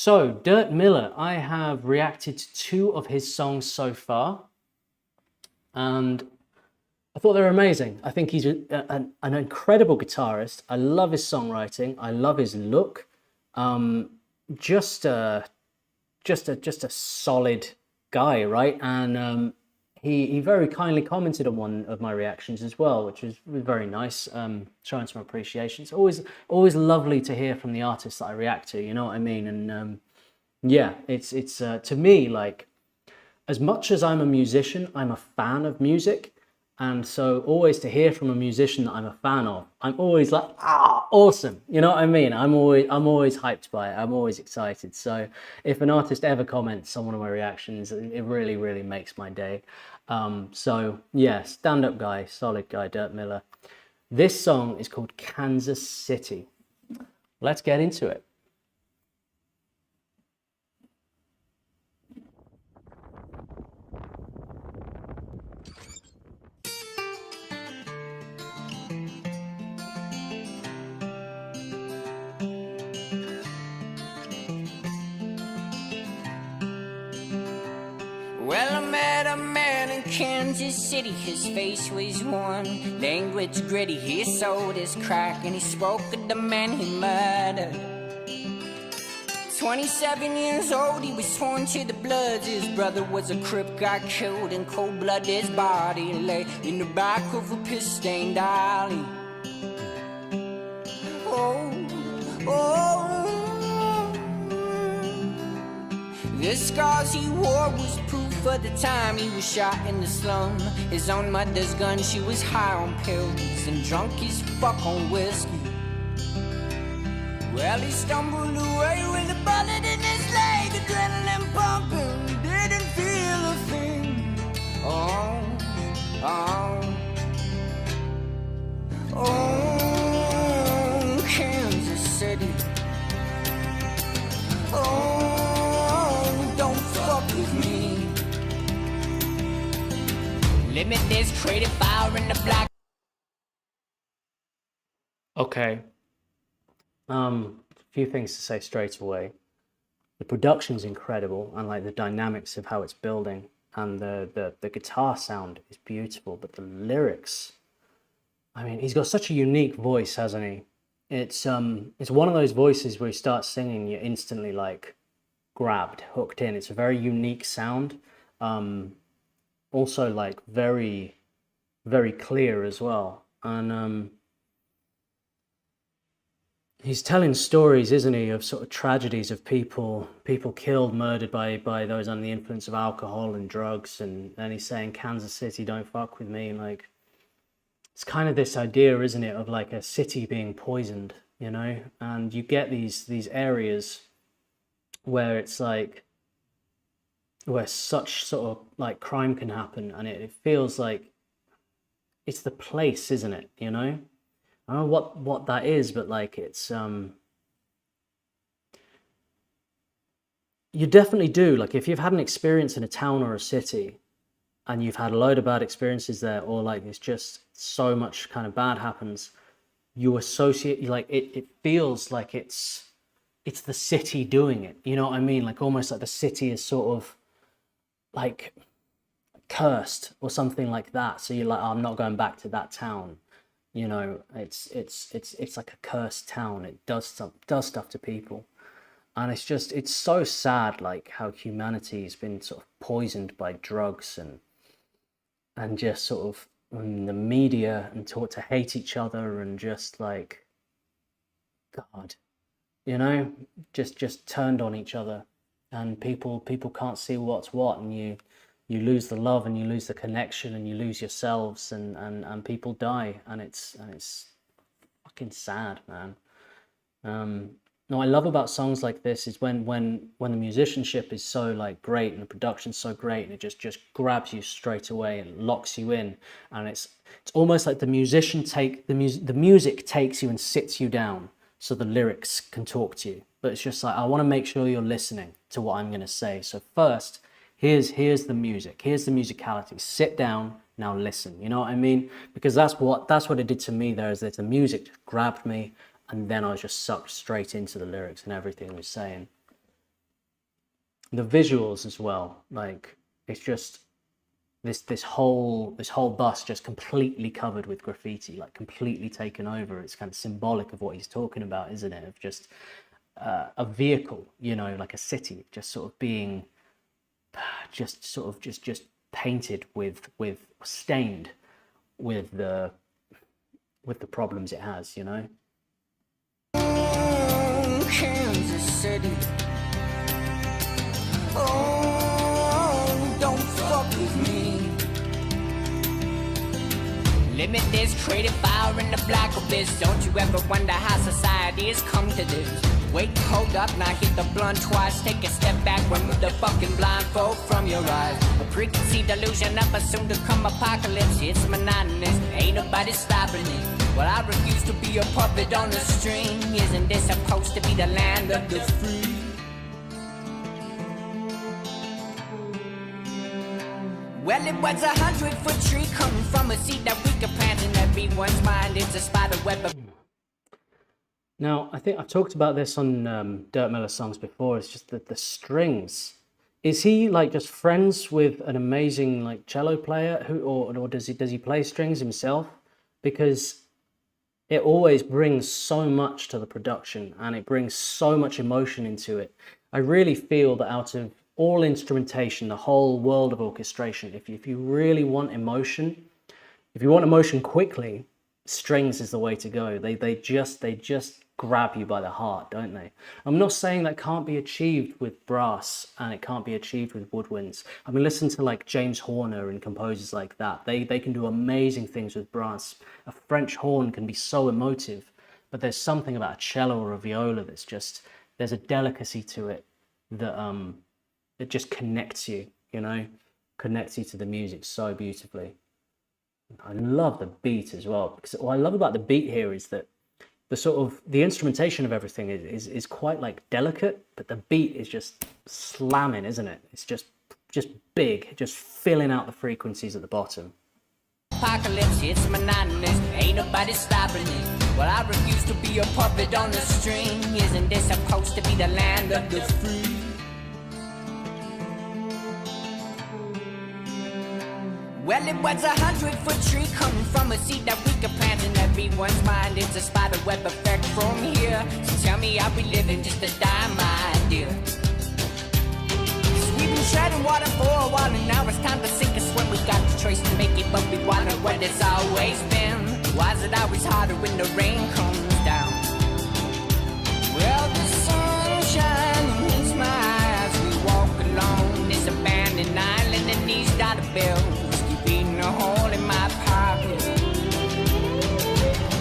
So, Dirt Miller, I have reacted to two of his songs so far, and I thought they were amazing. I think he's an incredible guitarist. I love his songwriting. I love his look. Um, just a just a solid guy, right? And he very kindly commented on one of my reactions as well, which was very nice. Showing some appreciation. It's always lovely to hear from the artists that I react to. You know what I mean? And yeah, it's to me, like, as much as I'm a musician, I'm a fan of music. And so always to hear from a musician that I'm a fan of, I'm always like, ah, awesome. You know what I mean? I'm always hyped by it. I'm always excited. So if an artist ever comments on one of my reactions, it really, really makes my day. So yeah, stand-up guy, solid guy, Dirt Miller. This song is called Kansas City. Let's get into it. Well, I met a man in Kansas City. His face was worn, language gritty. He sold his crack and he spoke of the man he murdered. 27 years old, he was torn to the bloods. His brother was a crip, got killed in cold blood. His body lay in the back of a piss-stained alley. Oh, oh. The scars he wore was proof of the time he was shot in the slum. His own mother's gun, she was high on pills and drunk as fuck on whiskey. Well, he stumbled away with a bullet in his leg, adrenaline pumping, didn't feel a thing. Oh, oh, oh, Kansas City. Oh, don't fuck with me. Limit this creative fire in the black. Okay. A few things to say straight away. The production's incredible, and like the dynamics of how it's building, and the guitar sound is beautiful, but the lyrics, I mean, he's got such a unique voice, hasn't he? It's one of those voices where you start singing, you're instantly like grabbed, hooked in. It's a very unique sound. Also like very, very clear as well. And he's telling stories, isn't he, of sort of tragedies of people killed, murdered by those under the influence of alcohol and drugs, and he's saying, Kansas City, don't fuck with me. Like, it's kind of this idea, isn't it, of like a city being poisoned, you know? And you get these areas where it's like, where such sort of like crime can happen, and it feels like it's the place, isn't it, you know? I don't know what that is, but like it's you definitely do. Like if you've had an experience in a town or a city and you've had a load of bad experiences there, or like it's just so much kind of bad happens, you associate, like it feels like it's the city doing it. You know what I mean? Like almost like the city is sort of like cursed or something like that. So you're like, oh, I'm not going back to that town. You know, it's like a cursed town. It does stuff to people, and it's so sad, like how humanity has been sort of poisoned by drugs and just sort of the media, and taught to hate each other, and just like, God, you know, just turned on each other, and people can't see what's what, and you lose the love, and you lose the connection, and you lose yourselves, and people die, and it's fucking sad, man. No, I love about songs like this is when the musicianship is so like great and the production's so great, and it just grabs you straight away and locks you in, and it's almost like the music takes you and sits you down so the lyrics can talk to you. But it's just like, I want to make sure you're listening to what I'm going to say. So first, here's the music, here's the musicality. Sit down, now listen. You know what I mean? Because that's what it did to me. There is that the music grabbed me, and then I was just sucked straight into the lyrics and everything he was saying. the visuals as well. Like, it's just this whole bus just completely covered with graffiti, like completely taken over. It's kind of symbolic of what he's talking about, isn't it? Of just a vehicle, you know, like a city, just sort of being just painted with stained with the problems it has, you know. Oh, Kansas City. Oh, don't fuck with me. Limit this, creative fire in the black abyss. Don't you ever wonder how society has come to this? Wait, hold up, now hit the blunt twice. Take a step back, remove the fucking blindfold from your eyes. A preconceived illusion of a soon to come apocalypse. It's monotonous, ain't nobody stopping it. Well, I refuse to be a puppet on a string. Isn't this supposed to be the land of the free? Well, it was 100-foot tree coming from a seed that we could plant in everyone's mind. It's a spider web of... Now, I think I've talked about this on Dirk Miller songs before. It's just that the strings. Is he like just friends with an amazing like cello player who, or does he play strings himself? Because it always brings so much to the production and it brings so much emotion into it. I really feel that out of all instrumentation, the whole world of orchestration, if you really want emotion, if you want emotion quickly, strings is the way to go. They just grab you by the heart, don't they? I'm not saying that can't be achieved with brass and it can't be achieved with woodwinds. I mean, listen to like James Horner and composers like that. They can do amazing things with brass. A French horn can be so emotive, but there's something about a cello or a viola that's just, there's a delicacy to it that it just connects you, you know, connects you to the music so beautifully. I love the beat as well, because what I love about the beat here is that the sort of the instrumentation of everything is quite like delicate, but the beat is just slamming, isn't it? It's just big, just filling out the frequencies at the bottom. Apocalypse, it's monotonous, ain't nobody stopping it. Well, I refuse to be a puppet on a string. Isn't this supposed to be the land of the free? Well, it was 100-foot tree coming from a seed that we could plant in everyone's mind. It's a spider web effect from here. So tell me, are we living just to die, my dear? We've been treading water for a while and now it's time to sink us when we got the choice to make it, but we wonder what it's always been. Why is it always harder when the rain comes down? Well, the sunshine meets my eyes. We walk along this abandoned island and these dollar bills a hole in my pocket.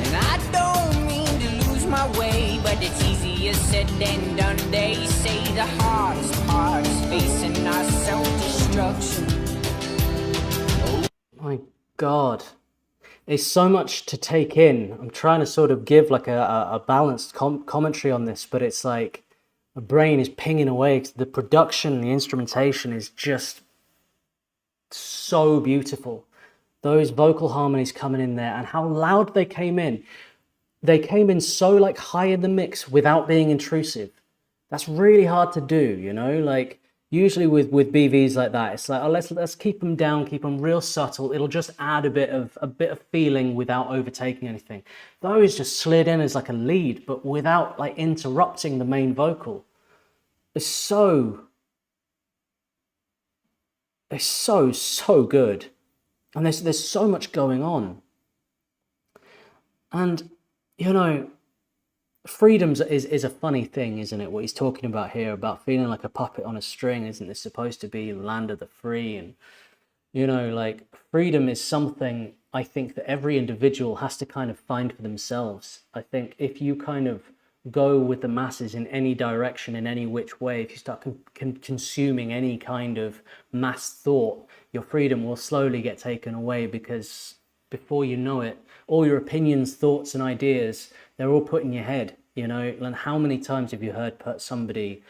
And I don't mean to lose my way, but it's easier said than done. They say the hardest part is facing our self-destruction. My God, there's so much to take in. I'm trying to sort of give like a balanced commentary on this, but it's like my brain is pinging away. The production, the instrumentation is just so beautiful. Those vocal harmonies coming in there and how loud they came in. They came in so like high in the mix without being intrusive. That's really hard to do, you know, like usually with BVs like that, it's like, oh, let's keep them down, keep them real subtle. It'll just add a bit of feeling without overtaking anything. Those just slid in as like a lead, but without like interrupting the main vocal. It's so good. And there's so much going on. And, you know, freedom is a funny thing, isn't it? What he's talking about here, about feeling like a puppet on a string. Isn't this supposed to be the land of the free? And, you know, like, freedom is something I think that every individual has to kind of find for themselves. I think if you kind of go with the masses in any direction, in any which way, if you start consuming any kind of mass thought, your freedom will slowly get taken away, because before you know it, all your opinions, thoughts and ideas, they're all put in your head, you know. And how many times have you heard somebody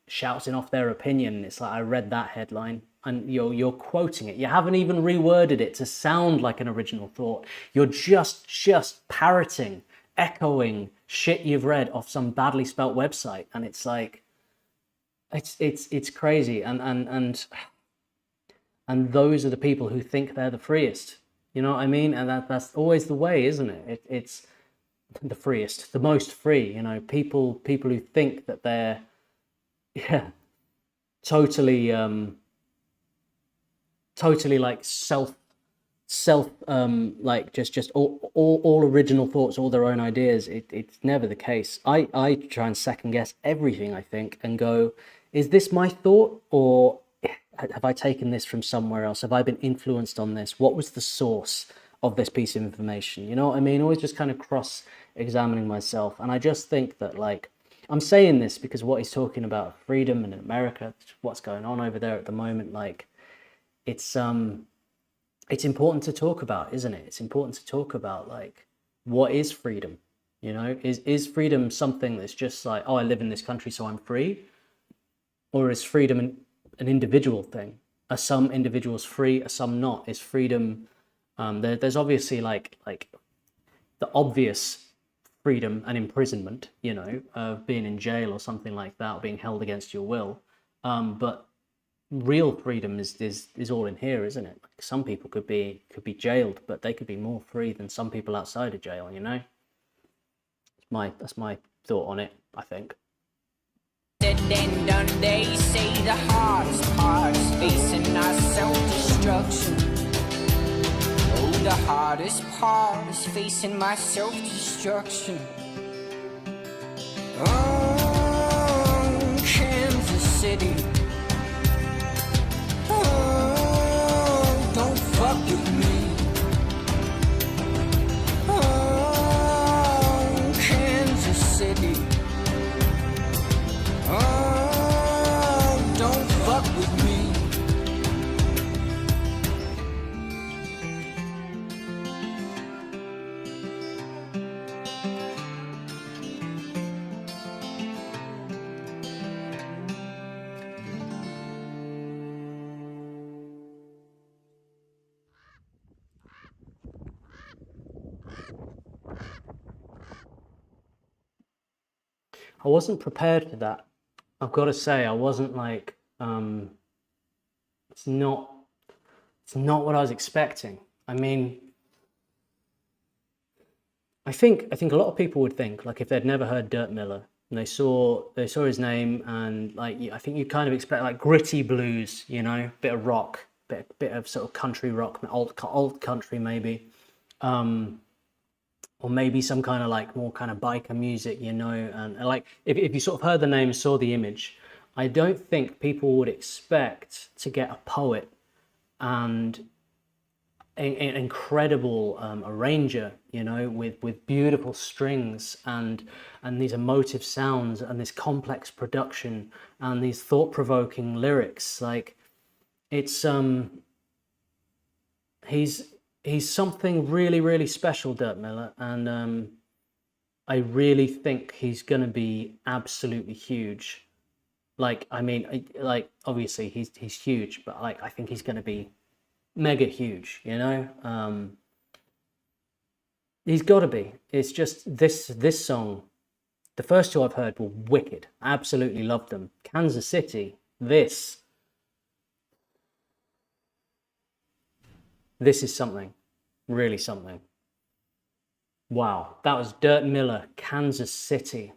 shouting off their opinion? It's like, I read that headline, and you're quoting it. You haven't even reworded it to sound like an original thought. You're just parroting, echoing shit you've read off some badly spelt website. And it's like, it's crazy, and those are the people who think they're the freest. You know what I mean? And that's always the way, isn't it? It's the freest, the most free. You know, people who think that they're yeah totally totally like self like just all original thoughts, all their own ideas. It's never the case. I try and second guess everything, I think, and go, is this my thought, or have I taken this from somewhere else? Have I been influenced on this? What was the source of this piece of information? You know what I mean? Always just kind of cross examining myself. And I just think that, like, I'm saying this because what he's talking about, freedom, and in America, what's going on over there at the moment, like, it's important to talk about, isn't it? It's important to talk about, like, what is freedom? You know, is freedom something that's just like, oh, I live in this country, so I'm free? Or is freedom an individual thing? Are some individuals free? Are some not? Is freedom, there's obviously like the obvious freedom and imprisonment, you know, of being in jail or something like that, or being held against your will. But real freedom is all in here, isn't it? Like, some people could be jailed, but they could be more free than some people outside of jail, you know? That's my thought on it, I think. Said and done, they say the hardest part is facing our self-destruction. Oh, the hardest part is facing my self-destruction. Oh, Kansas City. Oh, don't fuck with me. Oh, Kansas City. Oh, don't fuck with me. I wasn't prepared for that. I've got to say, I wasn't like, it's not what I was expecting. I mean, I think a lot of people would think, like, if they'd never heard Dirt Miller and they saw his name, and like, I think you kind of expect like gritty blues, you know, bit of rock, bit of sort of country rock, alt country maybe, or maybe some kind of like more kind of biker music, you know, and like if you sort of heard the name, saw the image, I don't think people would expect to get a poet and an incredible arranger, you know, with beautiful strings and these emotive sounds and this complex production and these thought-provoking lyrics. Like, it's he's something really, really special, Dirk Miller, and I really think he's gonna be absolutely huge. Like, I mean, like, obviously he's huge, but like, I think he's gonna be mega huge, you know. He's got to be. It's just this song, the first two I've heard were wicked. Absolutely loved them. Kansas City, this is something, really something. Wow, that was Dirt Miller, Kansas City.